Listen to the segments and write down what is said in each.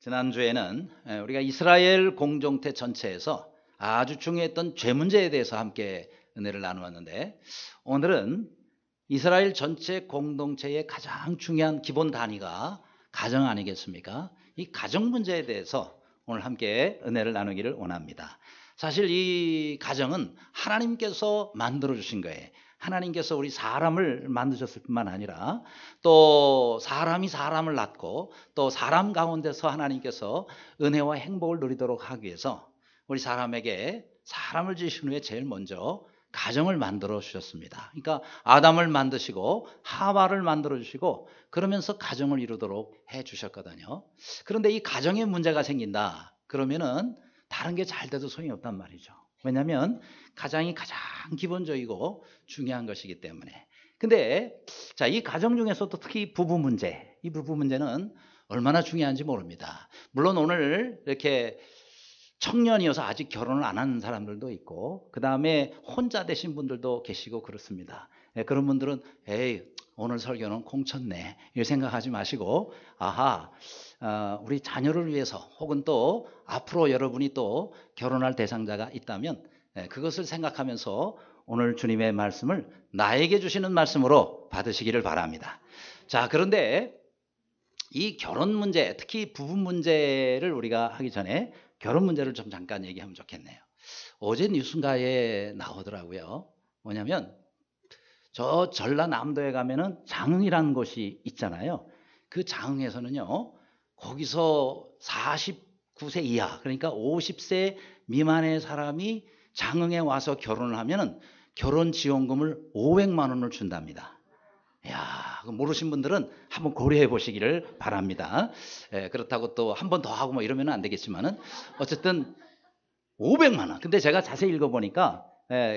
지난주에는 우리가 이스라엘 공동체 전체에서 아주 중요했던 죄 문제에 대해서 함께 은혜를 나누었는데, 오늘은 이스라엘 전체 공동체의 가장 중요한 기본 단위가 가정 아니겠습니까? 이 가정 문제에 대해서 오늘 함께 은혜를 나누기를 원합니다. 사실 이 가정은 하나님께서 만들어 주신 거예요. 하나님께서 우리 사람을 만드셨을 뿐만 아니라 또 사람이 사람을 낳고 또 사람 가운데서 하나님께서 은혜와 행복을 누리도록 하기 위해서 우리 사람에게 사람을 지으신 후에 제일 먼저 가정을 만들어 주셨습니다. 그러니까 아담을 만드시고 하와를 만들어 주시고 그러면서 가정을 이루도록 해 주셨거든요. 그런데 이 가정에 문제가 생긴다 그러면은 다른 게 잘 돼도 소용이 없단 말이죠. 왜냐하면 가장이 가장 기본적이고 중요한 것이기 때문에. 근데 이 가정 중에서도 특히 부부 문제, 이 부부 문제는 얼마나 중요한지 모릅니다. 물론 오늘 이렇게 청년이어서 아직 결혼을 안 하는 사람들도 있고, 그 다음에 혼자 되신 분들도 계시고 그렇습니다. 그런 분들은 에이, 오늘 설교는 공쳤네 이렇게 생각하지 마시고, 우리 자녀를 위해서 혹은 또 앞으로 여러분이 또 결혼할 대상자가 있다면 그것을 생각하면서 오늘 주님의 말씀을 나에게 주시는 말씀으로 받으시기를 바랍니다. 자, 그런데 이 결혼 문제, 특히 부부 문제를 우리가 하기 전에 결혼 문제를 좀 잠깐 얘기하면 좋겠네요. 어제 뉴스가에 나오더라고요. 뭐냐면 저 전라남도에 가면은 장흥이라는 곳이 있잖아요. 그 장흥에서는요, 거기서 49세 이하, 그러니까 50세 미만의 사람이 장흥에 와서 결혼을 하면은 결혼지원금을 500만 원을 준답니다. 야, 모르신 분들은 한번 고려해 보시기를 바랍니다. 그렇다고 또 한 번 더 하고 뭐 이러면 안 되겠지만은 어쨌든 500만 원. 근데 제가 자세히 읽어보니까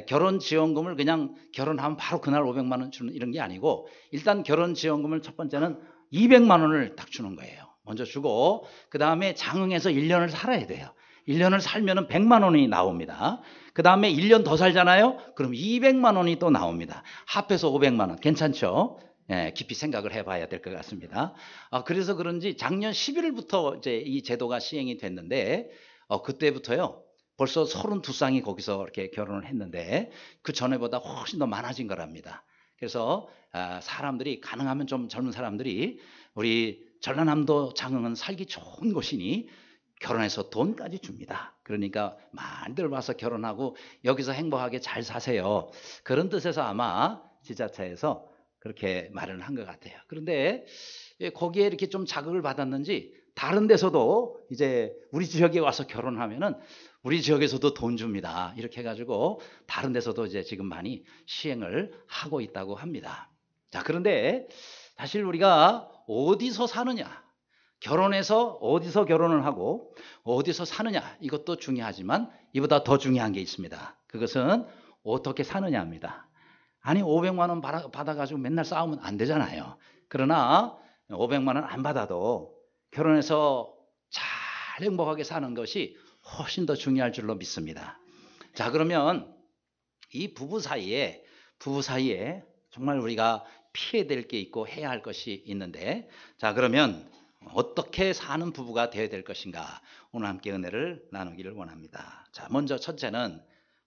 결혼지원금을 그냥 결혼하면 바로 그날 500만 원 주는 이런 게 아니고, 일단 결혼지원금을 첫 번째는 200만 원을 딱 주는 거예요. 먼저 주고 그 다음에 장흥에서 1년을 살아야 돼요. 1년을 살면은 100만 원이 나옵니다. 그 다음에 1년 더 살잖아요. 그럼 200만 원이 또 나옵니다. 합해서 500만 원. 괜찮죠? 깊이 생각을 해봐야 될 것 같습니다. 그래서 그런지 작년 11월부터 이제 이 제도가 시행이 됐는데, 그때부터요, 벌써 32쌍이 거기서 이렇게 결혼을 했는데 그 전에보다 훨씬 더 많아진 거랍니다. 그래서 사람들이 가능하면 좀 젊은 사람들이 우리 전라남도 장흥은 살기 좋은 곳이니 결혼해서 돈까지 줍니다. 그러니까 많이들 와서 결혼하고 여기서 행복하게 잘 사세요. 그런 뜻에서 아마 지자체에서 그렇게 말을 한 것 같아요. 그런데 거기에 이렇게 좀 자극을 받았는지 다른 데서도 이제 우리 지역에 와서 결혼하면은 우리 지역에서도 돈 줍니다. 이렇게 해가지고 다른 데서도 이제 지금 많이 시행을 하고 있다고 합니다. 자, 그런데 사실 우리가 어디서 사느냐, 결혼해서 어디서 결혼을 하고 어디서 사느냐, 이것도 중요하지만 이보다 더 중요한 게 있습니다. 그것은 어떻게 사느냐입니다. 아니 500만 원 받아가지고 맨날 싸우면 안 되잖아요. 그러나 500만 원 안 받아도 결혼해서 잘 행복하게 사는 것이 훨씬 더 중요할 줄로 믿습니다. 자, 그러면 이 부부 사이에 정말 우리가 피해야 될 게 있고 해야 할 것이 있는데, 자, 그러면 어떻게 사는 부부가 되어야 될 것인가, 오늘 함께 은혜를 나누기를 원합니다. 자, 먼저 첫째는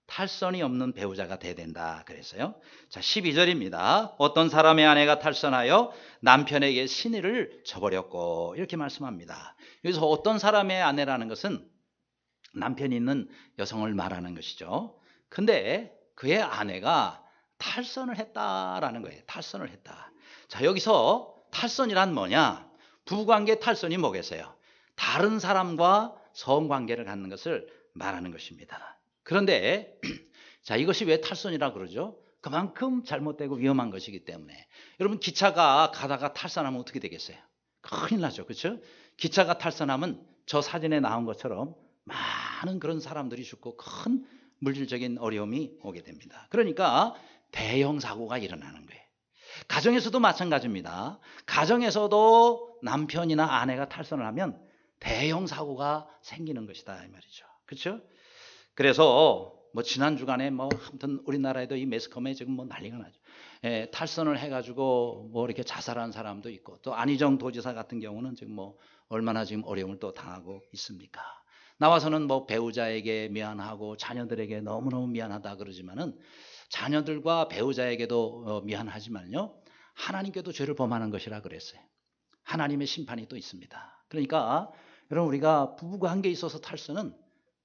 탈선이 없는 배우자가 돼야 된다 그랬어요. 자, 12절입니다. 어떤 사람의 아내가 탈선하여 남편에게 시내를 저버렸고, 이렇게 말씀합니다. 여기서 어떤 사람의 아내라는 것은 남편이 있는 여성을 말하는 것이죠. 근데 그의 아내가 탈선을 했다라는 거예요. 탈선을 했다. 자, 여기서 탈선이란 뭐냐? 부부관계 탈선이 뭐겠어요? 다른 사람과 성관계를 갖는 것을 말하는 것입니다. 그런데 자, 이것이 왜 탈선이라 그러죠? 그만큼 잘못되고 위험한 것이기 때문에. 여러분, 기차가 가다가 탈선하면 어떻게 되겠어요? 큰일 나죠. 그렇죠? 기차가 탈선하면 저 사진에 나온 것처럼 많은 그런 사람들이 죽고 큰 물질적인 어려움이 오게 됩니다. 그러니까 대형 사고가 일어나는 거예요. 가정에서도 마찬가지입니다. 가정에서도 남편이나 아내가 탈선을 하면 대형 사고가 생기는 것이다 이 말이죠. 그렇죠? 그래서 뭐 지난 주간에 뭐 아무튼 우리나라에도 이 매스컴에 지금 뭐 난리가 나죠. 탈선을 해가지고 뭐 이렇게 자살한 사람도 있고, 또 안희정 도지사 같은 경우는 지금 뭐 얼마나 지금 어려움을 또 당하고 있습니까? 나와서는 뭐 배우자에게 미안하고 자녀들에게 너무너무 미안하다 그러지만은 자녀들과 배우자에게도 미안하지만요, 하나님께도 죄를 범하는 것이라 그랬어요. 하나님의 심판이 또 있습니다. 그러니까 여러분, 우리가 부부관계에 있어서 탈선은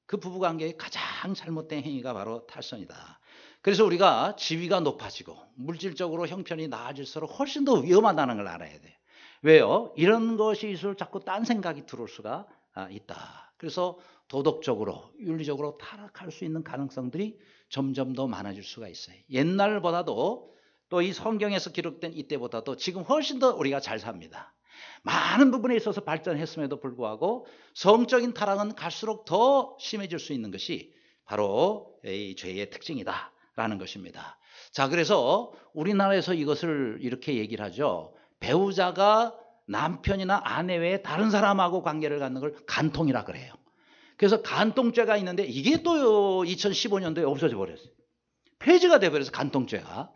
그 부부관계의 가장 잘못된 행위가 바로 탈선이다. 그래서 우리가 지위가 높아지고 물질적으로 형편이 나아질수록 훨씬 더 위험하다는 걸 알아야 돼요. 왜요? 이런 것이 있을 자꾸 딴 생각이 들어올 수가 있다. 그래서 도덕적으로 윤리적으로 타락할 수 있는 가능성들이 점점 더 많아질 수가 있어요. 옛날보다도 또 이 성경에서 기록된 이때보다도 지금 훨씬 더 우리가 잘 삽니다. 많은 부분에 있어서 발전했음에도 불구하고 성적인 타락은 갈수록 더 심해질 수 있는 것이 바로 이 죄의 특징이다라는 것입니다. 자, 그래서 우리나라에서 이것을 이렇게 얘기를 하죠. 배우자가 남편이나 아내 외에 다른 사람하고 관계를 갖는 걸 간통이라 그래요. 그래서 간통죄가 있는데 이게 또 2015년도에 없어져 버렸어요. 폐지가 돼버려서 간통죄가.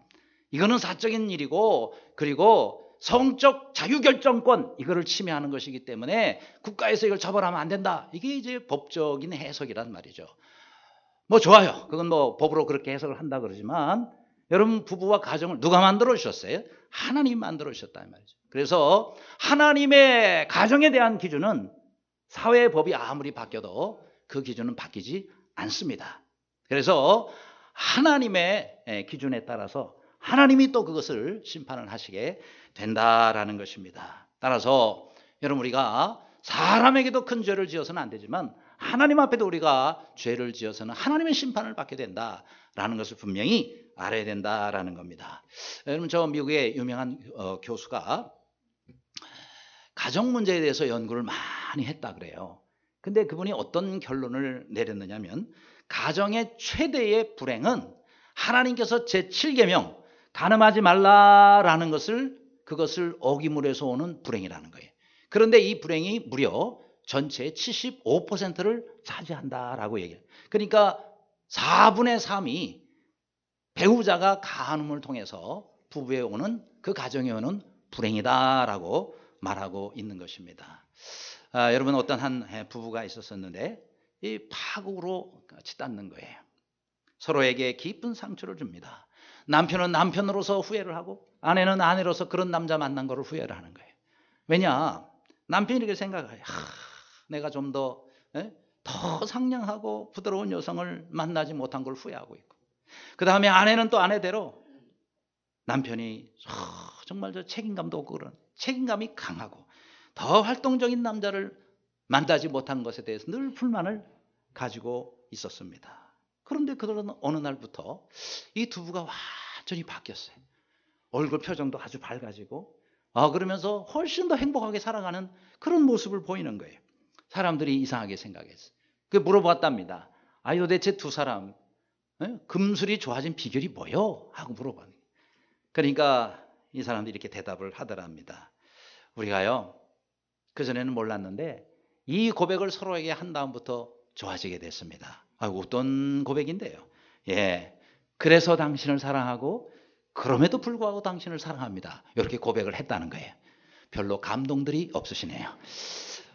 이거는 사적인 일이고, 그리고 성적 자유결정권, 이거를 침해하는 것이기 때문에 국가에서 이걸 처벌하면 안 된다. 이게 이제 법적인 해석이란 말이죠. 뭐 좋아요. 그건 뭐 법으로 그렇게 해석을 한다 그러지만, 여러분, 부부와 가정을 누가 만들어 주셨어요? 하나님이 만들어 주셨다 이 말이죠. 그래서 하나님의 가정에 대한 기준은 사회의 법이 아무리 바뀌어도 그 기준은 바뀌지 않습니다. 그래서 하나님의 기준에 따라서 하나님이 또 그것을 심판을 하시게 된다라는 것입니다. 따라서 여러분, 우리가 사람에게도 큰 죄를 지어서는 안 되지만 하나님 앞에도 우리가 죄를 지어서는 하나님의 심판을 받게 된다라는 것을 분명히 알아야 된다라는 겁니다. 여러분, 저 미국의 유명한 교수가 가정 문제에 대해서 연구를 많이 했다 그래요. 근데 그분이 어떤 결론을 내렸느냐면, 가정의 최대의 불행은 하나님께서 제7계명 간음하지 말라라는 그것을 어기물에서 오는 불행이라는 거예요. 그런데 이 불행이 무려 전체의 75%를 차지한다라고 얘기해요. 그러니까 4분의 3이 배우자가 간음을 통해서 부부에 오는, 그 가정에 오는 불행이다라고 말하고 있는 것입니다. 여러분, 어떤 한 부부가 있었었는데 이 파국으로 치닫는 거예요. 서로에게 깊은 상처를 줍니다. 남편은 남편으로서 후회를 하고 아내는 아내로서 그런 남자 만난 거를 후회를 하는 거예요. 왜냐? 남편이 이렇게 생각해요. 내가 좀 더 상냥하고 부드러운 여성을 만나지 못한 걸 후회하고 있고, 그 다음에 아내는 또 아내대로 남편이 정말 저 책임감도 없고 그런 책임감이 강하고 더 활동적인 남자를 만나지 못한 것에 대해서 늘 불만을 가지고 있었습니다. 그런데 그러던 어느 날부터 이 두 부가 완전히 바뀌었어요. 얼굴 표정도 아주 밝아지고 그러면서 훨씬 더 행복하게 살아가는 그런 모습을 보이는 거예요. 사람들이 이상하게 생각했어요. 그 물어봤답니다. 도대체 두 사람 금술이 좋아진 비결이 뭐요? 하고 물어봤어요. 그러니까 이 사람들이 이렇게 대답을 하더랍니다. 우리가요, 그전에는 몰랐는데 이 고백을 서로에게 한 다음부터 좋아지게 됐습니다. 어떤 고백인데요? 그래서 당신을 사랑하고 그럼에도 불구하고 당신을 사랑합니다. 이렇게 고백을 했다는 거예요. 별로 감동들이 없으시네요.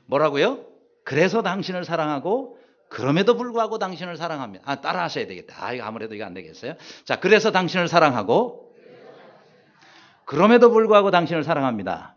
뭐라고요? 그래서 당신을 사랑하고 그럼에도 불구하고 당신을 사랑합니다. 따라 하셔야 되겠다. 아무래도 이거 안 되겠어요? 자, 그래서 당신을 사랑하고 그럼에도 불구하고 당신을 사랑합니다.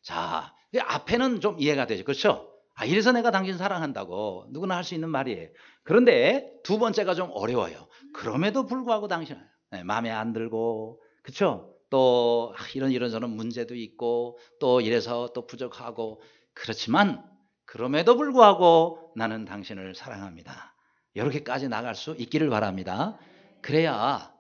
자, 앞에는 좀 이해가 되죠. 그렇죠? 이래서 내가 당신 사랑한다고 누구나 할 수 있는 말이에요. 그런데 두 번째가 좀 어려워요. 그럼에도 불구하고 당신은 마음에 안 들고, 그렇죠? 또 이런저런 문제도 있고 또 이래서 또 부족하고, 그렇지만 그럼에도 불구하고 나는 당신을 사랑합니다. 이렇게까지 나갈 수 있기를 바랍니다. 그래야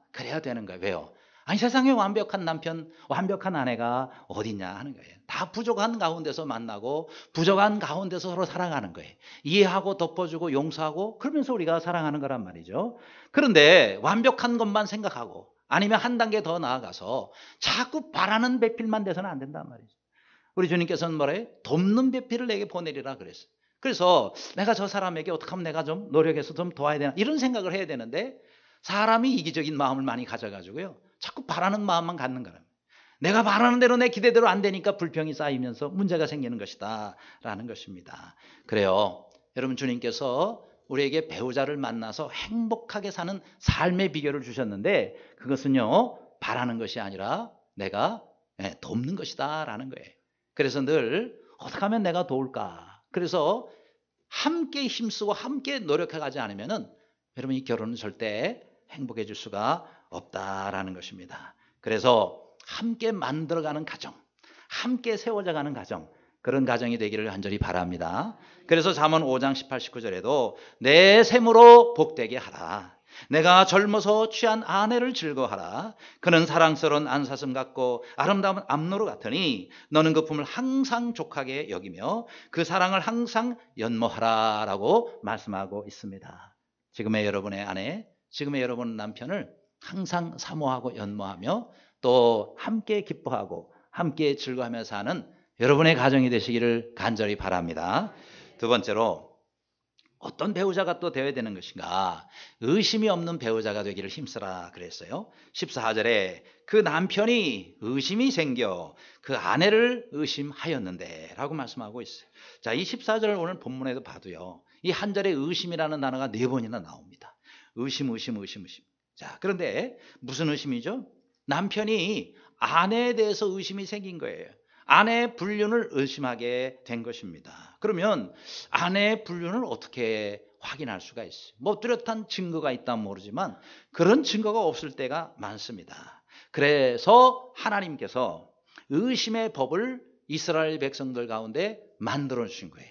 되는 거예요. 왜요? 세상에 완벽한 남편, 완벽한 아내가 어딨냐 하는 거예요. 다 부족한 가운데서 만나고 부족한 가운데서 서로 살아가는 거예요. 이해하고 덮어주고 용서하고 그러면서 우리가 사랑하는 거란 말이죠. 그런데 완벽한 것만 생각하고 아니면 한 단계 더 나아가서 자꾸 바라는 배필만 돼서는 안 된단 말이죠. 우리 주님께서는 뭐래요? 돕는 배필을 내게 보내리라 그랬어요. 그래서 내가 저 사람에게 어떻게 하면 내가 좀 노력해서 좀 도와야 되나, 이런 생각을 해야 되는데 사람이 이기적인 마음을 많이 가져가지고요, 자꾸 바라는 마음만 갖는 거예요. 내가 바라는 대로 내 기대대로 안 되니까 불평이 쌓이면서 문제가 생기는 것이다 라는 것입니다. 그래요. 여러분, 주님께서 우리에게 배우자를 만나서 행복하게 사는 삶의 비결을 주셨는데 그것은요, 바라는 것이 아니라 내가 돕는 것이다 라는 거예요. 그래서 늘 어떻게 하면 내가 도울까? 그래서 함께 힘쓰고 함께 노력해 가지 않으면은 여러분, 이 결혼은 절대 행복해질 수가 없다라는 것입니다. 그래서 함께 만들어가는 가정, 함께 세워져가는 가정, 그런 가정이 되기를 간절히 바랍니다. 그래서 잠언 5장 18, 19절에도 내 샘으로 복되게 하라. 내가 젊어서 취한 아내를 즐거워하라. 그는 사랑스러운 안사슴 같고 아름다운 암노루 같으니 너는 그 품을 항상 족하게 여기며 그 사랑을 항상 연모하라 라고 말씀하고 있습니다. 지금의 여러분의 아내, 지금의 여러분 남편을 항상 사모하고 연모하며 또 함께 기뻐하고 함께 즐거워하며 사는 여러분의 가정이 되시기를 간절히 바랍니다. 두 번째로, 어떤 배우자가 또 되어야 되는 것인가? 의심이 없는 배우자가 되기를 힘쓰라 그랬어요. 14절에 그 남편이 의심이 생겨 그 아내를 의심하였는데 라고 말씀하고 있어요. 자, 이 14절을 오늘 본문에도 봐도요, 이 한 절에 의심이라는 단어가 4번이나 나옵니다. 의심. 자, 그런데 무슨 의심이죠? 남편이 아내에 대해서 의심이 생긴 거예요. 아내의 불륜을 의심하게 된 것입니다. 그러면 아내의 불륜을 어떻게 확인할 수가 있어요? 뭐 뚜렷한 증거가 있다면 모르지만 그런 증거가 없을 때가 많습니다. 그래서 하나님께서 의심의 법을 이스라엘 백성들 가운데 만들어 주신 거예요.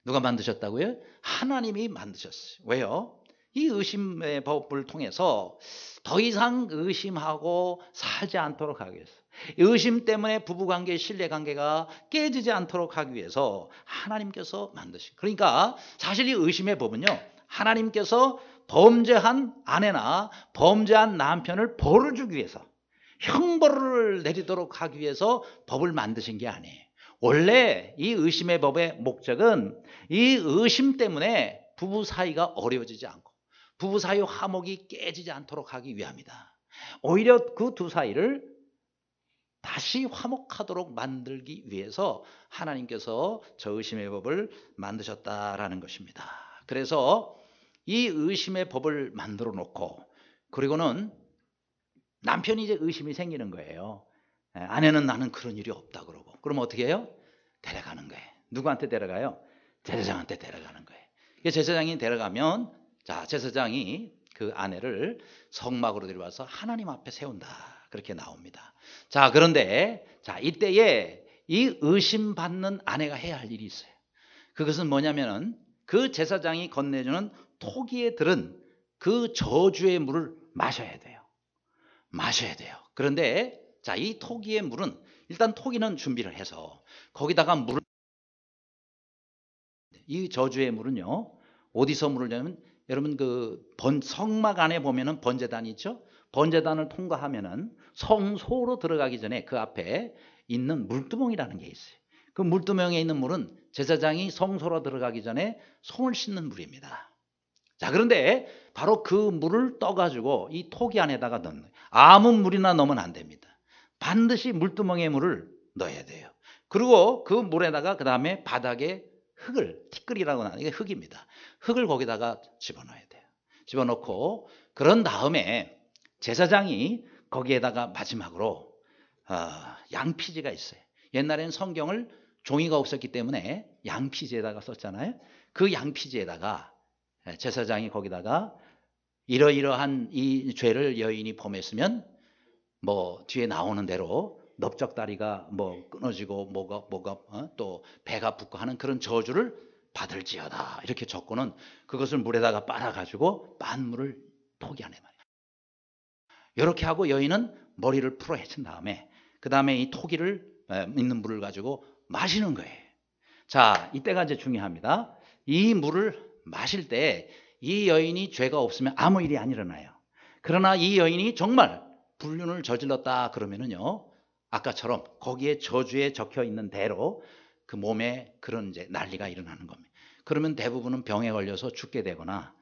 누가 만드셨다고요? 하나님이 만드셨어요. 왜요? 이 의심의 법을 통해서 더 이상 의심하고 살지 않도록 하기 위해서, 의심 때문에 부부관계, 신뢰관계가 깨지지 않도록 하기 위해서 하나님께서 만드신, 그러니까 사실 이 의심의 법은요, 하나님께서 범죄한 아내나 범죄한 남편을 벌을 주기 위해서, 형벌을 내리도록 하기 위해서 법을 만드신 게 아니에요. 원래 이 의심의 법의 목적은 이 의심 때문에 부부 사이가 어려워지지 않고 부부 사이 화목이 깨지지 않도록 하기 위함이다. 오히려 그 두 사이를 다시 화목하도록 만들기 위해서 하나님께서 저 의심의 법을 만드셨다라는 것입니다. 그래서 이 의심의 법을 만들어 놓고, 그리고는 남편이 이제 의심이 생기는 거예요. 아내는 나는 그런 일이 없다 그러고, 그럼 어떻게 해요? 데려가는 거예요. 누구한테 데려가요? 제사장한테 데려가는 거예요. 제사장이 데려가면, 자, 제사장이 그 아내를 성막으로 데려와서 하나님 앞에 세운다, 그렇게 나옵니다. 자, 그런데 자, 이때에 이 의심받는 아내가 해야 할 일이 있어요. 그것은 뭐냐면은 그 제사장이 건네주는 토기에 들은 그 저주의 물을 마셔야 돼요. 마셔야 돼요. 그런데 자, 이 토기의 물은, 일단 토기는 준비를 해서 거기다가 물을, 이 저주의 물은요, 어디서 물을 내냐면, 여러분 그 성막 안에 보면은 번제단이 있죠? 번제단을 통과하면은 성소로 들어가기 전에 그 앞에 있는 물두멍이라는 게 있어요. 그 물두멍에 있는 물은 제사장이 성소로 들어가기 전에 손을 씻는 물입니다. 자, 그런데 바로 그 물을 떠가지고 이 토기 안에다가 넣는 거예요. 아무 물이나 넣으면 안 됩니다. 반드시 물두멍에 물을 넣어야 돼요. 그리고 그 물에다가 그 다음에 바닥에 흙을, 티끌이라고 하는, 이게 흙입니다. 흙을 거기다가 집어넣어야 돼요. 집어넣고, 그런 다음에 제사장이 거기에다가 마지막으로 양피지가 있어요. 옛날에는 성경을 종이가 없었기 때문에 양피지에다가 썼잖아요. 그 양피지에다가 제사장이 거기다가 이러이러한 이 죄를 여인이 범했으면 뭐 뒤에 나오는 대로 넓적다리가 뭐 끊어지고 뭐가 또 배가 붓고 하는 그런 저주를 받을지어다, 이렇게 적고는 그것을 물에다가 빨아가지고 빤 물을 토기 안에 말이야. 이렇게 하고 여인은 머리를 풀어 헤친 다음에 그 다음에 이 토기를 있는 물을 가지고 마시는 거예요. 자, 이때가 이제 중요합니다. 이 물을 마실 때 이 여인이 죄가 없으면 아무 일이 안 일어나요. 그러나 이 여인이 정말 불륜을 저질렀다 그러면은요, 아까처럼 거기에 저주에 적혀 있는 대로 그 몸에 그런 이제 난리가 일어나는 겁니다. 그러면 대부분은 병에 걸려서 죽게 되거나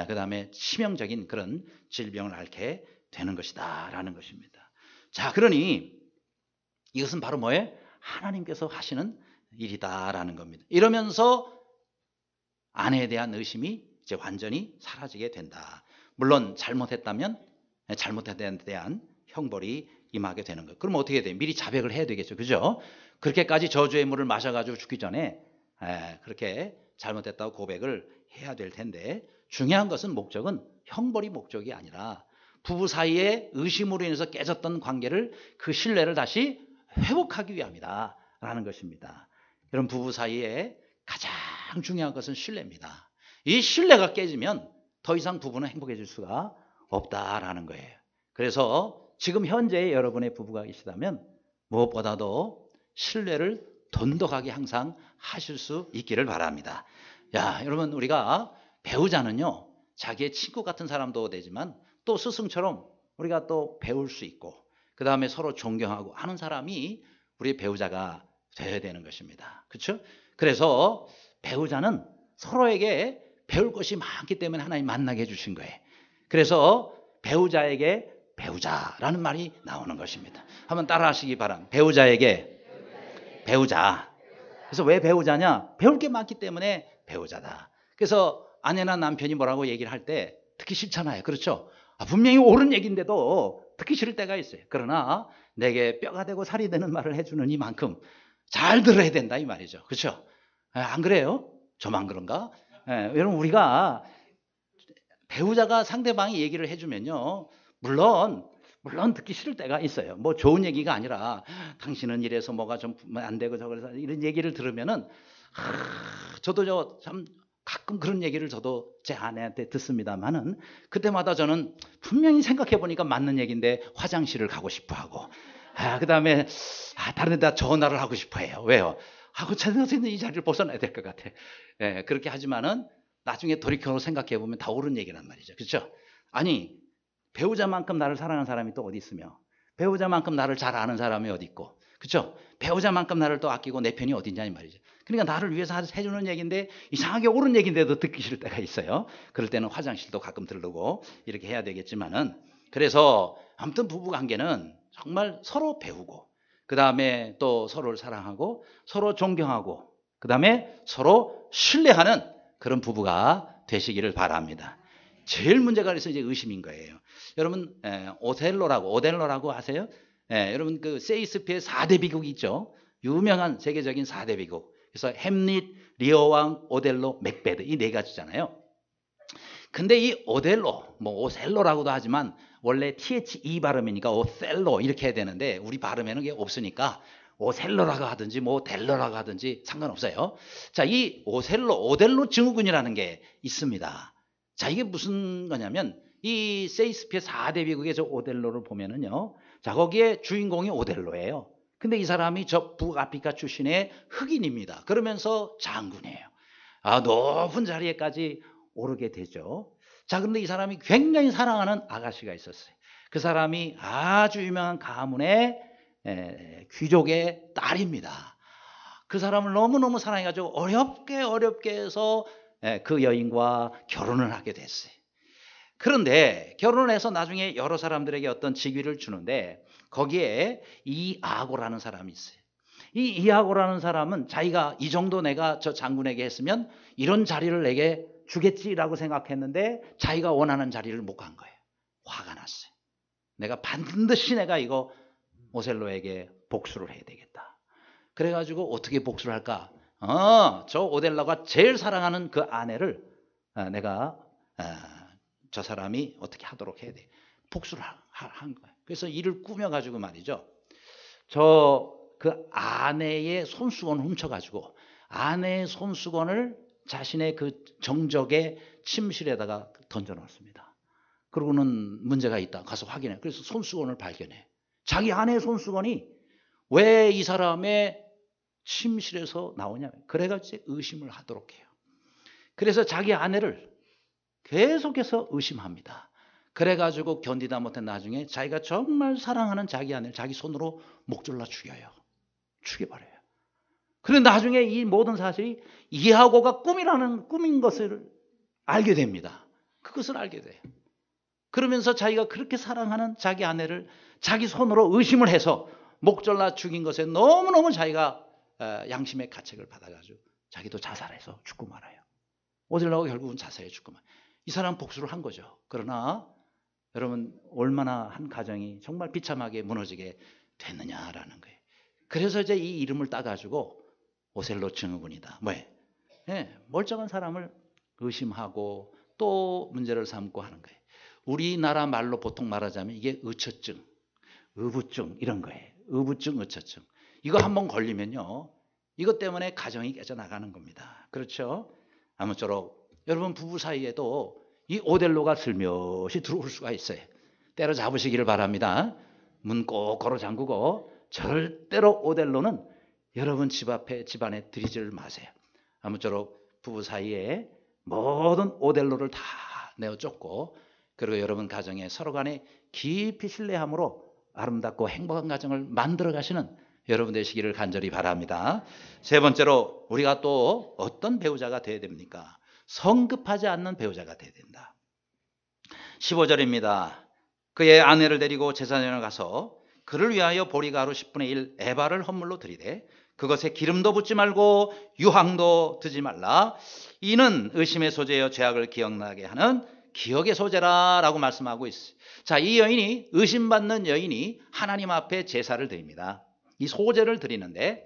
그 다음에 치명적인 그런 질병을 앓게 되는 것이다 라는 것입니다. 자, 그러니 이것은 바로 뭐예요? 하나님께서 하시는 일이다라는 겁니다. 이러면서 아내에 대한 의심이 이제 완전히 사라지게 된다. 물론 잘못했다면 잘못에 대한 형벌이 임하게 되는 거예요. 그럼 어떻게 돼요? 미리 자백을 해야 되겠죠. 그죠? 그렇게까지 저주의 물을 마셔가지고 죽기 전에 그렇게 잘못했다고 고백을 해야 될 텐데, 중요한 것은 목적은 형벌이 목적이 아니라 부부 사이에 의심으로 인해서 깨졌던 관계를, 그 신뢰를 다시 회복하기 위함이다 라는 것입니다. 여러분, 부부 사이에 가장 중요한 것은 신뢰입니다. 이 신뢰가 깨지면 더 이상 부부는 행복해질 수가 없다라는 거예요. 그래서 지금 현재 여러분의 부부가 계시다면 무엇보다도 신뢰를 돈독하게 항상 하실 수 있기를 바랍니다. 야, 여러분, 우리가 배우자는요, 자기의 친구 같은 사람도 되지만 또 스승처럼 우리가 또 배울 수 있고, 그 다음에 서로 존경하고 하는 사람이 우리 배우자가 되어야 되는 것입니다. 그렇죠? 그래서 배우자는 서로에게 배울 것이 많기 때문에 하나님 만나게 해주신 거예요. 그래서 배우자에게 배우자라는 말이 나오는 것입니다. 한번 따라 하시기 바랍니다. 배우자에게 배우자. 그래서 왜 배우자냐? 배울 게 많기 때문에 배우자다. 그래서 아내나 남편이 뭐라고 얘기를 할 때 듣기 싫잖아요. 그렇죠? 분명히 옳은 얘기인데도 듣기 싫을 때가 있어요. 그러나 내게 뼈가 되고 살이 되는 말을 해주는 이만큼 잘 들어야 된다 이 말이죠. 그렇죠? 안 그래요? 저만 그런가? 여러분, 우리가 배우자가 상대방이 얘기를 해주면요, 물론 듣기 싫을 때가 있어요. 뭐 좋은 얘기가 아니라 당신은 이래서 뭐가 좀 안 되고 저래서 이런 얘기를 들으면은 저도 참 가끔 그런 얘기를 저도 제 아내한테 듣습니다만은, 그때마다 저는 분명히 생각해 보니까 맞는 얘기인데 화장실을 가고 싶어 하고, 그 다음에 다른 데다 전화를 하고 싶어 해요. 왜요? 하고 찾아서는 이 자리를 벗어나야 될 것 같아. 그렇게 하지만은 나중에 돌이켜 생각해 보면 다 옳은 얘기란 말이죠. 그렇죠? 아니, 배우자만큼 나를 사랑하는 사람이 또 어디 있으며, 배우자만큼 나를 잘 아는 사람이 어디 있고, 그렇죠? 배우자만큼 나를 또 아끼고 내 편이 어디 있냐 이 말이죠. 그러니까 나를 위해서 해주는 얘기인데 이상하게 옳은 얘기인데도 듣기 싫을 때가 있어요. 그럴 때는 화장실도 가끔 들르고 이렇게 해야 되겠지만은, 그래서 아무튼 부부관계는 정말 서로 배우고, 그 다음에 또 서로를 사랑하고 서로 존경하고, 그 다음에 서로 신뢰하는 그런 부부가 되시기를 바랍니다. 제일 문제가 있어서 이제 의심인 거예요. 여러분, 오델로라고 아세요? 여러분, 그 세익스피어의 4대 비극이 있죠. 유명한 세계적인 4대 비극. 그래서 햄릿, 리어 왕, 오델로, 맥베드, 이 네 가지잖아요. 근데 이 오델로, 뭐 오셀로라고도 하지만 원래 THE 발음이니까 오셀로 이렇게 해야 되는데 우리 발음에는 게 없으니까 오셀로라고 하든지 뭐 델로라고 하든지 상관없어요. 자, 이 오델로 증후군이라는 게 있습니다. 자, 이게 무슨 거냐면 이 세익스피어 4대 비극의 저 오델로를 보면은요, 자, 거기에 주인공이 오델로예요. 근데 이 사람이 저 북아프리카 출신의 흑인입니다. 그러면서 장군이에요. 높은 자리에까지 오르게 되죠. 자, 그런데 이 사람이 굉장히 사랑하는 아가씨가 있었어요. 그 사람이 아주 유명한 가문의 귀족의 딸입니다. 그 사람을 너무너무 사랑해가지고 어렵게 해서 그 여인과 결혼을 하게 됐어요. 그런데 결혼을 해서 나중에 여러 사람들에게 어떤 직위를 주는데 거기에 이아고라는 사람이 있어요. 이 이아고라는 사람은 자기가 이 정도 내가 저 장군에게 했으면 이런 자리를 내게 주겠지라고 생각했는데 자기가 원하는 자리를 못 간 거예요. 화가 났어요. 내가 반드시 이거 오셀로에게 복수를 해야 되겠다. 그래가지고 어떻게 복수를 할까? 저 오델로가 제일 사랑하는 그 아내를 내가 저 사람이 어떻게 하도록 해야 돼. 복수를 한 거예요. 그래서 이를 꾸며가지고 말이죠. 그 아내의 손수건을 훔쳐가지고 아내의 손수건을 자신의 그 정적의 침실에다가 던져놓습니다. 그러고는 문제가 있다. 가서 확인해. 그래서 손수건을 발견해. 자기 아내의 손수건이 왜 이 사람의 침실에서 나오냐. 그래가지고 의심을 하도록 해요. 그래서 자기 아내를 계속해서 의심합니다. 그래가지고 견디다 못해 나중에 자기가 정말 사랑하는 자기 아내를 자기 손으로 목 졸라 죽여버려요. 그런데 나중에 이 모든 사실이 이하고가 꿈인 것을 알게 됩니다. 그것을 알게 돼요. 그러면서 자기가 그렇게 사랑하는 자기 아내를 자기 손으로 의심을 해서 목졸라 죽인 것에 너무너무 자기가 양심의 가책을 받아가지고 자기도 자살해서 죽고 말아요. 오델로가 결국은 자살해 죽고 말아요. 이 사람 복수를 한 거죠. 그러나 여러분 얼마나 한 가정이 정말 비참하게 무너지게 됐느냐라는 거예요. 그래서 이제 이 이름을 따가지고 오셀로 증후군이다. 뭐예요? 네, 멀쩡한 사람을 의심하고 또 문제를 삼고 하는 거예요. 우리나라 말로 보통 말하자면 이게 의처증, 의부증 이런 거예요. 의부증, 의처증. 이거 한번 걸리면요. 이것 때문에 가정이 깨져나가는 겁니다. 그렇죠? 아무쪼록 여러분 부부 사이에도 이 오델로가 슬며시 들어올 수가 있어요. 때려잡으시기를 바랍니다. 문 꼭 걸어 잠그고 절대로 오델로는 여러분 집 앞에 집안에 들이질 마세요. 아무쪼록 부부 사이에 모든 오델로를 다 내어 쫓고 그리고 여러분 가정에 서로 간에 깊이 신뢰함으로 아름답고 행복한 가정을 만들어 가시는 여러분 되시기를 간절히 바랍니다. 세 번째로 우리가 또 어떤 배우자가 되어야 됩니까? 성급하지 않는 배우자가 되어야 된다. 15절입니다. 그의 아내를 데리고 제사장에 가서 그를 위하여 보리가루 10분의 1 에바를 헌물로 드리되 그것에 기름도 붓지 말고 유황도 드지 말라. 이는 의심의 소재여 죄악을 기억나게 하는 기억의 소재라 라고 말씀하고 있어요. 자, 이 여인이 의심받는 여인이 하나님 앞에 제사를 드립니다. 이 소제를 드리는데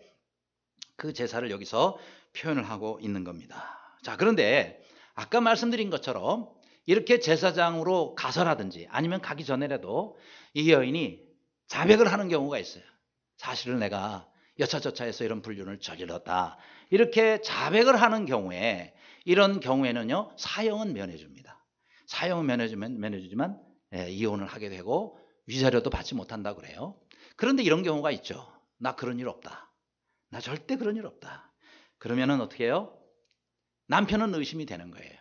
그 제사를 여기서 표현을 하고 있는 겁니다. 자, 그런데 아까 말씀드린 것처럼 이렇게 제사장으로 가서라든지 아니면 가기 전에라도 이 여인이 자백을 하는 경우가 있어요. 사실은 내가 여차저차해서 이런 불륜을 저질렀다. 이렇게 자백을 하는 경우에 이런 경우에는요 사형은 면해줍니다. 사형은 면해주지만 이혼을 하게 되고 위자료도 받지 못한다고 그래요. 그런데 이런 경우가 있죠. 나 그런 일 없다. 나 절대 그런 일 없다. 그러면은 어떻게 해요? 남편은 의심이 되는 거예요.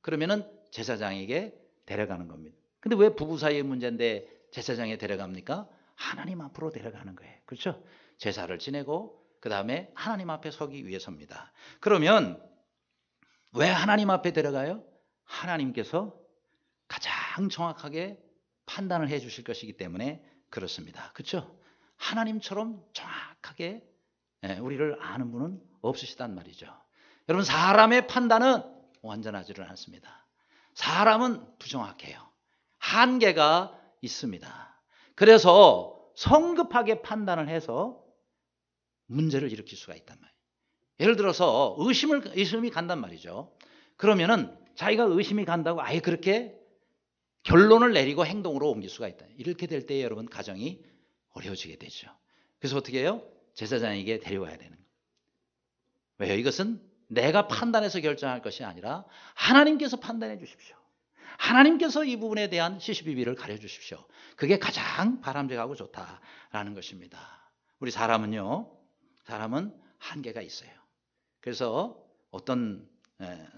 그러면은 제사장에게 데려가는 겁니다. 근데 왜 부부 사이의 문제인데 제사장에 데려갑니까? 하나님 앞으로 데려가는 거예요. 그렇죠? 제사를 지내고 그 다음에 하나님 앞에 서기 위해서입니다. 그러면 왜 하나님 앞에 데려가요? 하나님께서 가장 정확하게 판단을 해 주실 것이기 때문에 그렇습니다. 그렇죠? 하나님처럼 정확하게 우리를 아는 분은 없으시단 말이죠. 여러분 사람의 판단은 완전하지는 않습니다. 사람은 부정확해요. 한계가 있습니다. 그래서 성급하게 판단을 해서 문제를 일으킬 수가 있단 말이에요. 예를 들어서 의심이 간단 말이죠. 그러면은 자기가 의심이 간다고 아예 그렇게 결론을 내리고 행동으로 옮길 수가 있다. 이렇게 될 때 여러분 가정이 어려워지게 되죠. 그래서 어떻게 해요? 제사장에게 데려와야 되는 거예요. 왜요? 이것은 내가 판단해서 결정할 것이 아니라 하나님께서 판단해 주십시오. 하나님께서 이 부분에 대한 시시비비를 가려주십시오. 그게 가장 바람직하고 좋다라는 것입니다. 우리 사람은 한계가 있어요. 그래서 어떤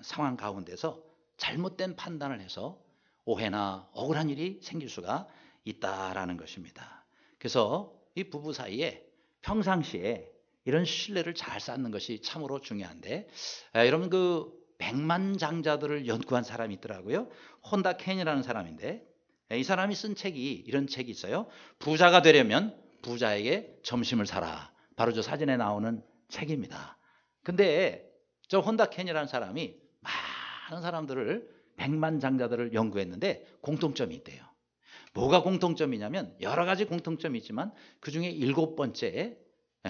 상황 가운데서 잘못된 판단을 해서 오해나 억울한 일이 생길 수가 있다라는 것입니다. 그래서 이 부부 사이에 평상시에 이런 신뢰를 잘 쌓는 것이 참으로 중요한데 여러분 그 백만장자들을 연구한 사람이 있더라고요. 혼다 켄이라는 사람인데 이 사람이 쓴 책이 이런 책이 있어요. 부자가 되려면 부자에게 점심을 사라. 바로 저 사진에 나오는 책입니다. 근데 저 혼다 켄이라는 사람이 많은 사람들을 백만장자들을 연구했는데 공통점이 있대요. 뭐가 공통점이냐면 여러 가지 공통점이 있지만 그중에 7번째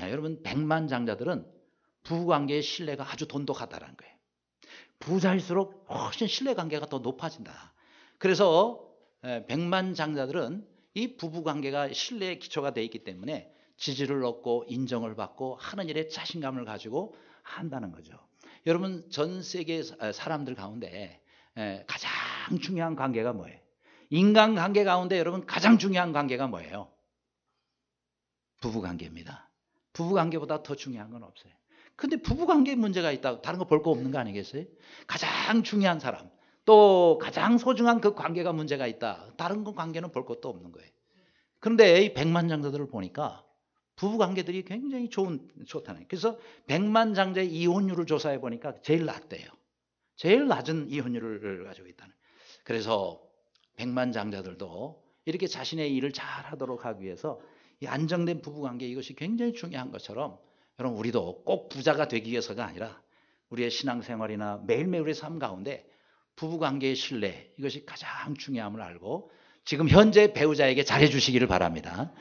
여러분 백만장자들은 부부관계의 신뢰가 아주 돈독하다는 거예요. 부자일수록 훨씬 신뢰관계가 더 높아진다. 그래서 백만장자들은 이 부부관계가 신뢰의 기초가 되어 있기 때문에 지지를 얻고 인정을 받고 하는 일에 자신감을 가지고 한다는 거죠. 여러분 전 세계 사람들 가운데 가장 중요한 관계가 뭐예요? 인간관계 가운데 여러분 가장 중요한 관계가 뭐예요? 부부관계입니다. 부부관계보다 더 중요한 건 없어요. 근데 부부관계에 문제가 있다고 다른 거 볼 거 없는 거 아니겠어요? 가장 중요한 사람 또 가장 소중한 그 관계가 문제가 있다. 다른 건 관계는 볼 것도 없는 거예요. 그런데 이 백만장자들을 보니까 부부관계들이 굉장히 좋다는 거예요. 그래서 백만장자의 이혼율을 조사해 보니까 제일 낮대요. 제일 낮은 이혼율을 가지고 있다는 거예요. 그래서 백만장자들도 이렇게 자신의 일을 잘 하도록 하기 위해서 이 안정된 부부관계 이것이 굉장히 중요한 것처럼 여러분 우리도 꼭 부자가 되기 위해서가 아니라 우리의 신앙생활이나 매일매일 우리의 삶 가운데 부부관계의 신뢰 이것이 가장 중요함을 알고 지금 현재 배우자에게 잘해주시기를 바랍니다.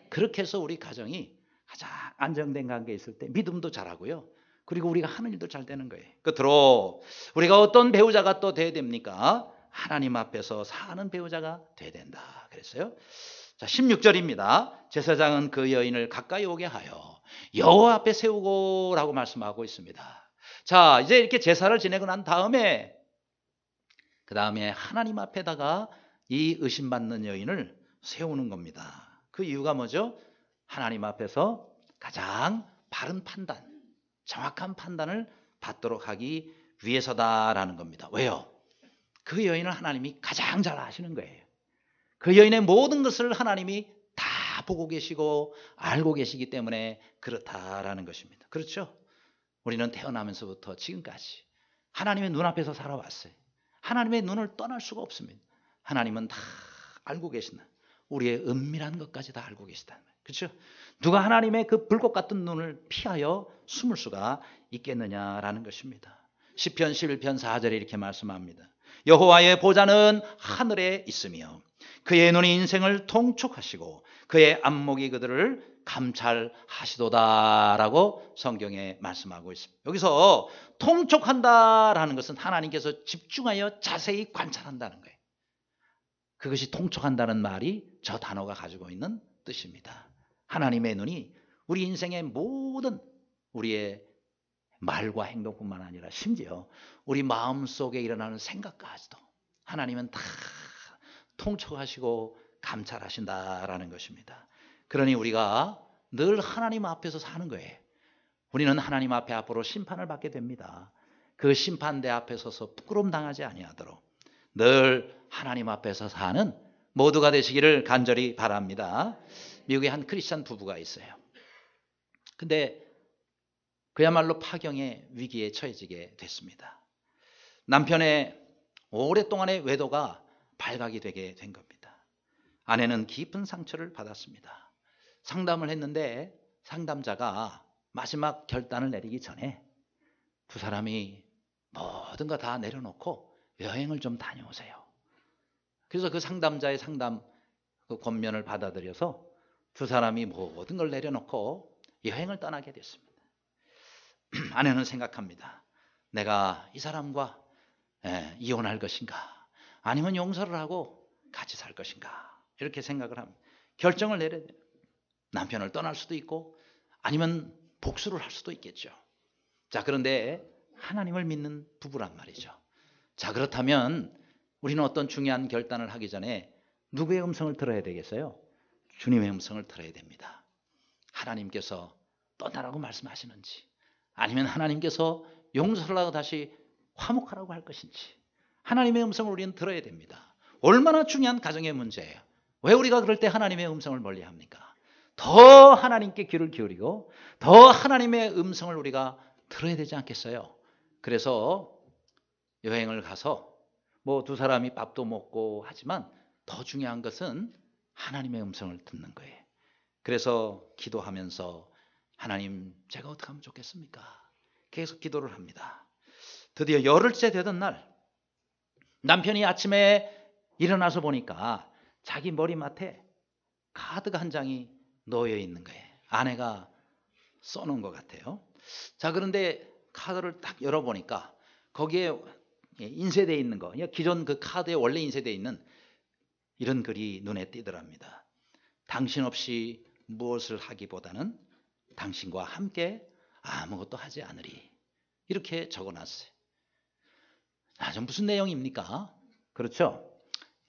그렇게 해서 우리 가정이 가장 안정된 관계에 있을 때 믿음도 잘하고요. 그리고 우리가 하는 일도 잘 되는 거예요. 끝으로 우리가 어떤 배우자가 또 돼야 됩니까? 하나님 앞에서 사는 배우자가 돼야 된다 그랬어요. 자, 16절입니다. 제사장은 그 여인을 가까이 오게 하여 여호와 앞에 세우고라고 말씀하고 있습니다. 자, 이제 이렇게 제사를 지내고 난 다음에 그 다음에 하나님 앞에다가 이 의심받는 여인을 세우는 겁니다. 그 이유가 뭐죠? 하나님 앞에서 가장 바른 판단, 정확한 판단을 받도록 하기 위해서다라는 겁니다. 왜요? 그 여인을 하나님이 가장 잘 아시는 거예요. 그 여인의 모든 것을 하나님이 다 보고 계시고 알고 계시기 때문에 그렇다라는 것입니다. 그렇죠? 우리는 태어나면서부터 지금까지 하나님의 눈앞에서 살아왔어요. 하나님의 눈을 떠날 수가 없습니다. 하나님은 다 알고 계신다. 우리의 은밀한 것까지 다 알고 계시다. 그렇죠? 누가 하나님의 그 불꽃 같은 눈을 피하여 숨을 수가 있겠느냐라는 것입니다. 시편 11편 4절에 이렇게 말씀합니다. 여호와의 보좌는 하늘에 있으며 그의 눈이 인생을 통촉하시고 그의 안목이 그들을 감찰하시도다라고 성경에 말씀하고 있습니다. 여기서 통촉한다라는 것은 하나님께서 집중하여 자세히 관찰한다는 거예요. 그것이 통촉한다는 말이 저 단어가 가지고 있는 뜻입니다. 하나님의 눈이 우리 인생의 모든 우리의 말과 행동뿐만 아니라 심지어 우리 마음속에 일어나는 생각까지도 하나님은 다 통촉하시고 감찰하신다라는 것입니다. 그러니 우리가 늘 하나님 앞에서 사는 거예요. 우리는 하나님 앞에 앞으로 심판을 받게 됩니다. 그 심판대 앞에 서서 부끄러움 당하지 아니하도록 늘 하나님 앞에서 사는 모두가 되시기를 간절히 바랍니다. 미국에 한 크리스찬 부부가 있어요. 근데 그야말로 파경의 위기에 처해지게 됐습니다. 남편의 오랫동안의 외도가 발각이 되게 된 겁니다. 아내는 깊은 상처를 받았습니다. 상담을 했는데 상담자가 마지막 결단을 내리기 전에 두 사람이 모든 거 다 내려놓고 여행을 좀 다녀오세요. 그래서 그 상담자의 상담 그 권면을 받아들여서 두 사람이 모든 걸 내려놓고 여행을 떠나게 됐습니다. 아내는 생각합니다. 내가 이 사람과 이혼할 것인가 아니면 용서를 하고 같이 살 것인가 이렇게 생각을 합니다. 결정을 내려야 돼요. 남편을 떠날 수도 있고 아니면 복수를 할 수도 있겠죠. 자, 그런데 하나님을 믿는 부부란 말이죠. 자, 그렇다면 우리는 어떤 중요한 결단을 하기 전에 누구의 음성을 들어야 되겠어요? 주님의 음성을 들어야 됩니다. 하나님께서 떠나라고 말씀하시는지 아니면 하나님께서 용서를 하고 다시 화목하라고 할 것인지 하나님의 음성을 우리는 들어야 됩니다. 얼마나 중요한 가정의 문제예요. 왜 우리가 그럴 때 하나님의 음성을 멀리합니까? 더 하나님께 귀를 기울이고 더 하나님의 음성을 우리가 들어야 되지 않겠어요? 그래서 여행을 가서 뭐 두 사람이 밥도 먹고 하지만 더 중요한 것은 하나님의 음성을 듣는 거예요. 그래서 기도하면서 하나님 제가 어떻게 하면 좋겠습니까? 계속 기도를 합니다. 드디어 열흘째 되던 날 남편이 아침에 일어나서 보니까 자기 머리맡에 카드가 한 장이 놓여 있는 거예요. 아내가 써놓은 것 같아요. 자, 그런데 카드를 딱 열어보니까 거기에 인쇄되어 있는 거, 기존 그 카드에 원래 인쇄되어 있는 이런 글이 눈에 띄더랍니다. 당신 없이 무엇을 하기보다는 당신과 함께 아무것도 하지 않으리. 이렇게 적어놨어요. 저 무슨 내용입니까? 그렇죠?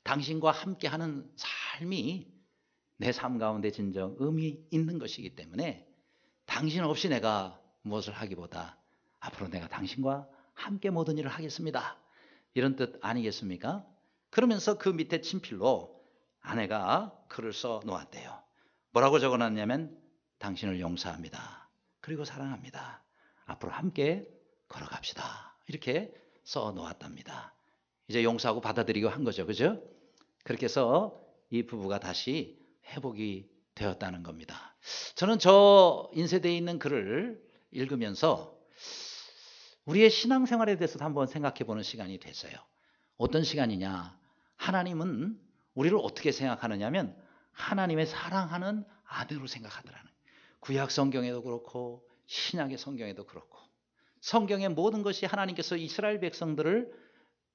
당신과 함께하는 삶이 내 삶 가운데 진정 의미 있는 것이기 때문에 당신 없이 내가 무엇을 하기보다 앞으로 내가 당신과 함께 모든 일을 하겠습니다. 이런 뜻 아니겠습니까? 그러면서 그 밑에 친필로 아내가 글을 써 놓았대요. 뭐라고 적어놨냐면 당신을 용서합니다. 그리고 사랑합니다. 앞으로 함께 걸어갑시다. 이렇게 써 놓았답니다. 이제 용서하고 받아들이고 한 거죠. 그죠? 그렇게 해서 이 부부가 다시 회복이 되었다는 겁니다. 저는 저 인쇄되어 있는 글을 읽으면서 우리의 신앙생활에 대해서도 한번 생각해 보는 시간이 됐어요. 어떤 시간이냐? 하나님은 우리를 어떻게 생각하느냐면 하나님의 사랑하는 아들로 생각하더라는. 구약 성경에도 그렇고 신약의 성경에도 그렇고 성경의 모든 것이 하나님께서 이스라엘 백성들을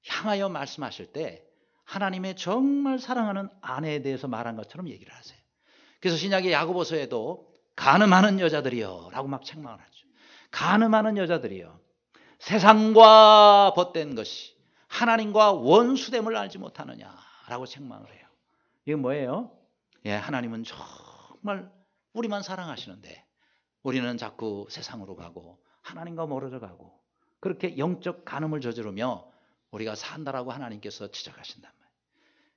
향하여 말씀하실 때 하나님의 정말 사랑하는 아내에 대해서 말한 것처럼 얘기를 하세요. 그래서 신약의 야고보서에도 가늠하는 여자들이여 라고 막 책망을 하죠. 가늠하는 여자들이여 세상과 벗된 것이 하나님과 원수됨을 알지 못하느냐라고 책망을 해요. 이게 뭐예요? 예, 하나님은 정말 우리만 사랑하시는데 우리는 자꾸 세상으로 가고 하나님과 멀어져 가고 그렇게 영적 간음을 저지르며 우리가 산다라고 하나님께서 지적하신단 말이에요.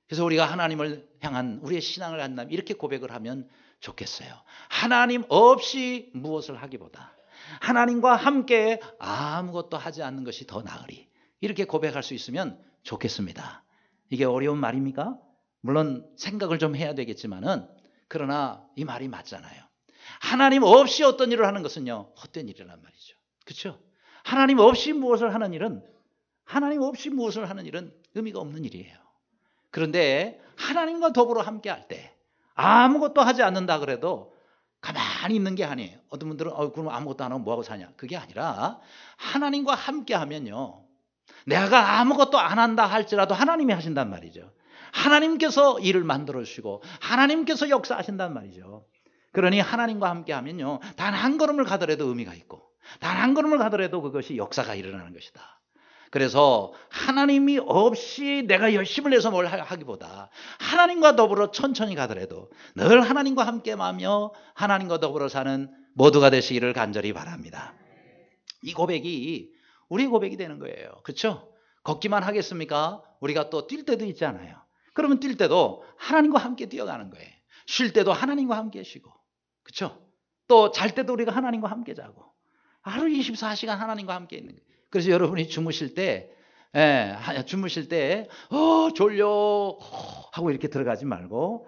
그래서 우리가 하나님을 향한 우리의 신앙을 갖는다면 이렇게 고백을 하면 좋겠어요. 하나님 없이 무엇을 하기보다 하나님과 함께 아무것도 하지 않는 것이 더 나으리. 이렇게 고백할 수 있으면 좋겠습니다. 이게 어려운 말입니까? 물론 생각을 좀 해야 되겠지만은 그러나 이 말이 맞잖아요. 하나님 없이 어떤 일을 하는 것은요 헛된 일이란 말이죠. 그렇죠? 하나님 없이 무엇을 하는 일은 의미가 없는 일이에요. 그런데 하나님과 더불어 함께 할 때 아무것도 하지 않는다 그래도 가만히 있는 게 아니에요. 어떤 분들은 그럼 아무것도 안 하고 뭐하고 사냐? 그게 아니라 하나님과 함께 하면요 내가 아무것도 안 한다 할지라도 하나님이 하신단 말이죠. 하나님께서 일을 만들어 주시고 하나님께서 역사하신단 말이죠. 그러니 하나님과 함께 하면요 단 한 걸음을 가더라도 의미가 있고 단 한 걸음을 가더라도 그것이 역사가 일어나는 것이다. 그래서 하나님이 없이 내가 열심을 내서 뭘 하기보다 하나님과 더불어 천천히 가더라도 늘 하나님과 함께하며 하나님과 더불어 사는 모두가 되시기를 간절히 바랍니다. 이 고백이 우리 고백이 되는 거예요. 그렇죠? 걷기만 하겠습니까? 우리가 또 뛸 때도 있잖아요. 그러면 뛸 때도 하나님과 함께 뛰어가는 거예요. 쉴 때도 하나님과 함께 쉬고 그렇죠? 또 잘 때도 우리가 하나님과 함께 자고 하루 24시간 하나님과 함께 있는 거예요. 그래서 여러분이 주무실 때 졸려 하고 이렇게 들어가지 말고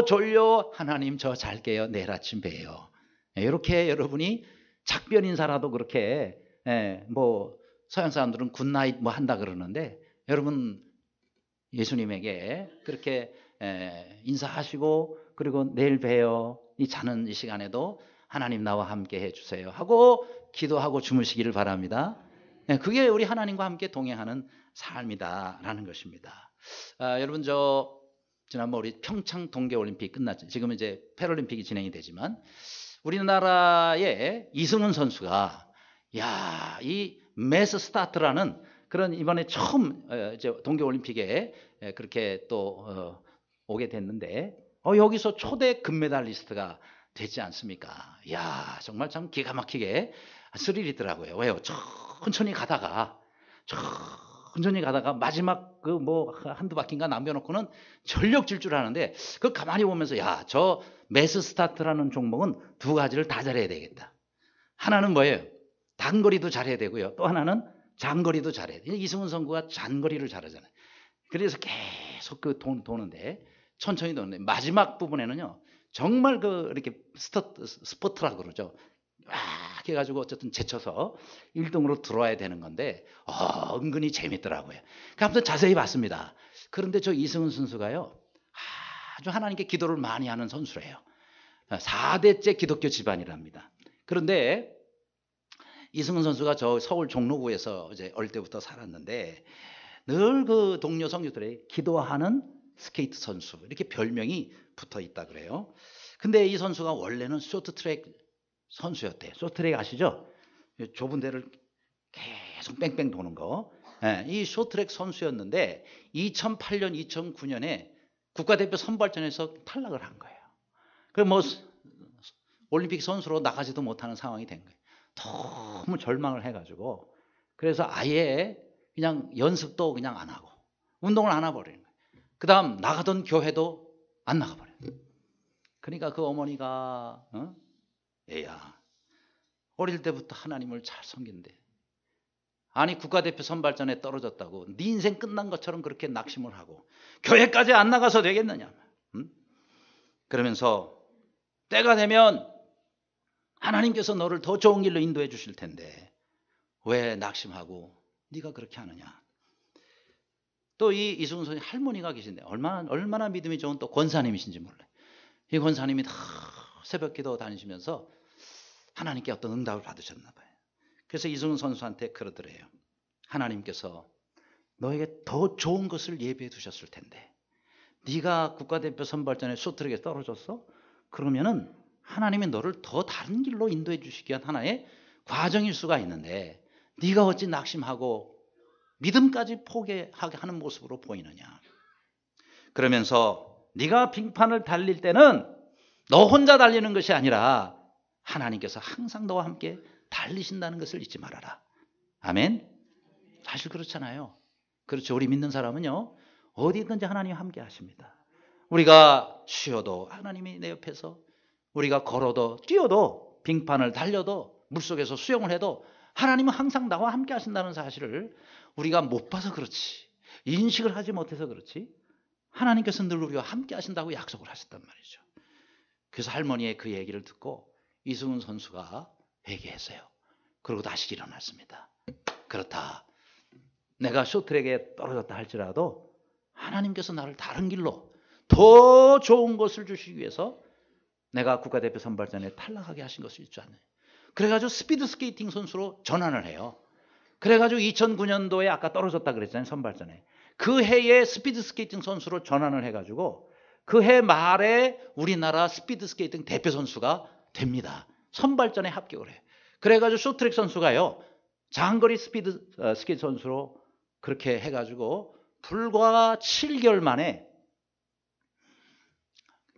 졸려 하나님 저 잘게요 내일 아침 봬요. 이렇게 여러분이 작별 인사라도 그렇게 뭐 서양 사람들은 굿나잇 뭐 한다 그러는데 여러분 예수님에게 그렇게 인사하시고 그리고 내일 봬요. 이 자는 이 시간에도 하나님 나와 함께 해주세요 하고 기도하고 주무시기를 바랍니다. 그게 우리 하나님과 함께 동행하는 삶이다라는 것입니다. 여러분 지난번 우리 평창 동계올림픽 끝났죠. 지금은 이제 패럴림픽이 진행이 되지만 우리나라의 이승훈 선수가 이 매스 스타트라는 그런 이번에 처음 이제 동계올림픽에 그렇게 또 오게 됐는데 여기서 초대 금메달리스트가 되지 않습니까? 정말 참 기가 막히게 스릴이더라고요. 왜요? 천천히 가다가 마지막 그 뭐 한두 바퀴인가 남겨놓고는 전력 질주를 하는데 그걸 가만히 보면서 저 매스 스타트라는 종목은 두 가지를 다 잘해야 되겠다. 하나는 뭐예요? 단거리도 잘해야 되고요. 또 하나는 장거리도 잘해야 돼요. 이승훈 선수가 장거리를 잘하잖아요. 그래서 계속 도는데 천천히 도는데 마지막 부분에는요 정말 이렇게 스포트라고 그러죠. 막 해가지고 어쨌든 제쳐서 1등으로 들어와야 되는 건데 은근히 재밌더라고요. 아무튼 자세히 봤습니다. 그런데 저 이승훈 선수가요 아주 하나님께 기도를 많이 하는 선수래요. 4대째 기독교 집안이랍니다. 그런데 이승훈 선수가 저 서울 종로구에서 이제 어릴 때부터 살았는데 늘 그 동료 성도들의 기도하는 스케이트 선수 이렇게 별명이 붙어 있다 그래요. 근데 이 선수가 원래는 쇼트트랙 선수였대요. 쇼트트랙 아시죠? 좁은 데를 계속 뺑뺑 도는 거. 이 쇼트트랙 선수였는데 2008년, 2009년에 국가대표 선발전에서 탈락을 한 거예요. 그래서 뭐 올림픽 선수로 나가지도 못하는 상황이 된 거예요. 너무 절망을 해가지고 그래서 아예 그냥 연습도 그냥 안 하고 운동을 안 해버리는 거예요. 그 다음 나가던 교회도 안 나가버려요. 그러니까 그 어머니가 얘야 어릴 때부터 하나님을 잘 섬긴대. 아니 국가대표 선발전에 떨어졌다고 네 인생 끝난 것처럼 그렇게 낙심을 하고 교회까지 안 나가서 되겠느냐. 그러면서 때가 되면 하나님께서 너를 더 좋은 길로 인도해 주실 텐데 왜 낙심하고 네가 그렇게 하느냐. 또 이 이승훈 선생님 할머니가 계신데 얼마나 믿음이 좋은 또 권사님이신지 몰라요. 이 권사님이 다 새벽 기도 다니시면서 하나님께 어떤 응답을 받으셨나 봐요. 그래서 이승훈 선수한테 그러더래요. 하나님께서 너에게 더 좋은 것을 예비해 두셨을 텐데 네가 국가대표 선발전에 쇼트랙에 떨어졌어? 그러면은 하나님이 너를 더 다른 길로 인도해 주시기 위한 하나의 과정일 수가 있는데 네가 어찌 낙심하고 믿음까지 포기하게 하는 모습으로 보이느냐. 그러면서 네가 빙판을 달릴 때는 너 혼자 달리는 것이 아니라 하나님께서 항상 너와 함께 달리신다는 것을 잊지 말아라. 아멘. 사실 그렇잖아요. 그렇죠. 우리 믿는 사람은요, 어디든지 하나님 함께 하십니다. 우리가 쉬어도 하나님이 내 옆에서, 우리가 걸어도 뛰어도 빙판을 달려도 물속에서 수영을 해도 하나님은 항상 나와 함께 하신다는 사실을 우리가 못 봐서 그렇지, 인식을 하지 못해서 그렇지, 하나님께서 늘 우리와 함께 하신다고 약속을 하셨단 말이죠. 그래서 할머니의 그 얘기를 듣고 이승훈 선수가 회개했어요. 그리고 다시 일어났습니다. 그렇다. 내가 쇼트랙에 떨어졌다 할지라도 하나님께서 나를 다른 길로 더 좋은 것을 주시기 위해서 내가 국가대표 선발전에 탈락하게 하신 것을 잊지 않아요. 그래가지고 스피드 스케이팅 선수로 전환을 해요. 그래가지고 2009년도에 아까 떨어졌다 그랬잖아요. 선발전에. 그 해에 스피드 스케이팅 선수로 전환을 해가지고 그 해 말에 우리나라 스피드 스케이팅 대표 선수가 됩니다. 선발전에 합격을 해요. 그래가지고 쇼트랙 선수가요, 장거리 스피드 스케이트 선수로 그렇게 해가지고 불과 7개월 만에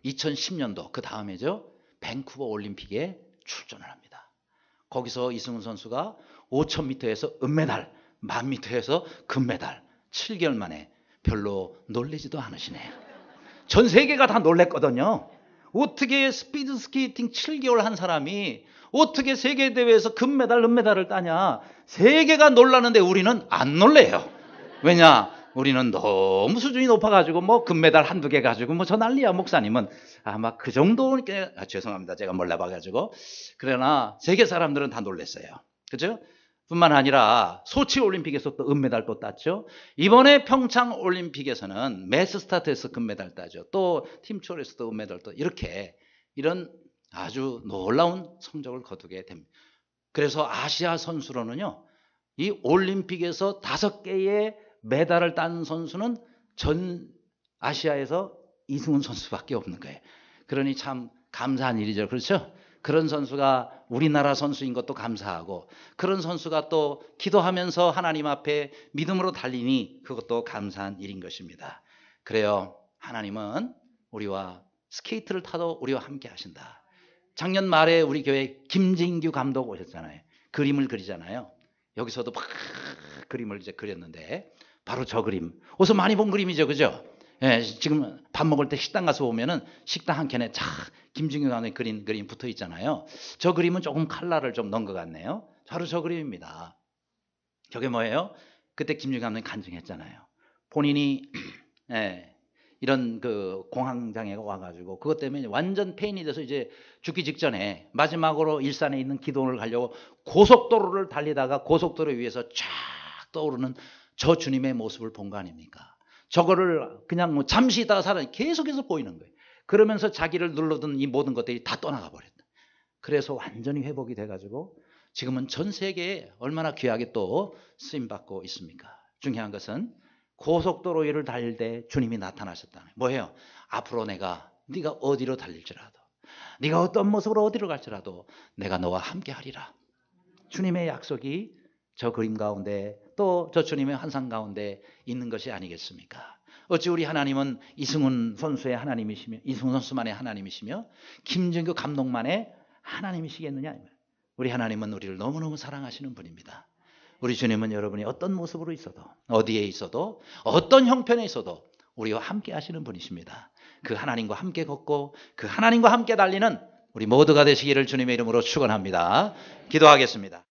2010년도 그 다음에죠, 밴쿠버 올림픽에 출전을 합니다. 거기서 이승훈 선수가 5000m에서 은메달, 1000m에서 금메달. 7개월 만에. 별로 놀라지도 않으시네요. 전 세계가 다 놀랬거든요. 어떻게 스피드 스케이팅 7개월 한 사람이 어떻게 세계대회에서 금메달, 은메달을 따냐. 세계가 놀라는데 우리는 안 놀래요. 왜냐? 우리는 너무 수준이 높아가지고 뭐 금메달 한두 개 가지고 뭐 저 난리야. 목사님은 아마 그 정도, 죄송합니다. 제가 몰라봐가지고. 그러나 세계 사람들은 다 놀랐어요. 그죠? 뿐만 아니라 소치 올림픽에서 또 은메달 또 땄죠. 이번에 평창 올림픽에서는 매스 스타트에서 금메달 따죠. 또 팀초에서도 은메달 또 이런 아주 놀라운 성적을 거두게 됩니다. 그래서 아시아 선수로는요, 이 올림픽에서 5개의 메달을 딴 선수는 전 아시아에서 이승훈 선수밖에 없는 거예요. 그러니 참 감사한 일이죠. 그렇죠? 그런 선수가 우리나라 선수인 것도 감사하고, 그런 선수가 또 기도하면서 하나님 앞에 믿음으로 달리니 그것도 감사한 일인 것입니다. 그래요. 하나님은 우리와 스케이트를 타도 우리와 함께 하신다. 작년 말에 우리 교회 김진규 감독 오셨잖아요. 그림을 그리잖아요. 여기서도 막 그림을 이제 그렸는데 바로 저 그림. 어디서 많이 본 그림이죠. 그죠? 예, 지금 밥 먹을 때 식당 가서 보면은 식당 한 켠에 쫙 김진규 감독이 그린 그림 붙어 있잖아요. 저 그림은 조금 컬러를 좀 넣은 것 같네요. 바로 저 그림입니다. 저게 뭐예요? 그때 김진규 감독이 간증했잖아요. 본인이 이런 그 공황장애가 와가지고 그것 때문에 완전 페인이 돼서 이제 죽기 직전에 마지막으로 일산에 있는 기도원을 가려고 고속도로를 달리다가 고속도로 위에서 쫙 떠오르는 저 주님의 모습을 본 거 아닙니까? 저거를 그냥 뭐 잠시 있다가 사람이 계속해서 보이는 거예요. 그러면서 자기를 눌러둔 이 모든 것들이 다 떠나가 버렸다. 그래서 완전히 회복이 돼가지고 지금은 전 세계에 얼마나 귀하게 또 쓰임받고 있습니까? 중요한 것은 고속도로 위를 달릴 때 주님이 나타나셨다는 거예요. 뭐예요? 앞으로 네가 어디로 달릴지라도, 네가 어떤 모습으로 어디로 갈지라도 내가 너와 함께 하리라. 주님의 약속이 저 그림 가운데 또 저 주님의 환상 가운데 있는 것이 아니겠습니까? 어찌 우리 하나님은 이승훈 선수의 하나님이시며, 이승훈 선수만의 하나님이시며 김진규 감독만의 하나님이시겠느냐? 우리 하나님은 우리를 너무너무 사랑하시는 분입니다. 우리 주님은 여러분이 어떤 모습으로 있어도, 어디에 있어도, 어떤 형편에 있어도 우리와 함께 하시는 분이십니다. 그 하나님과 함께 걷고 그 하나님과 함께 달리는 우리 모두가 되시기를 주님의 이름으로 축원합니다. 기도하겠습니다.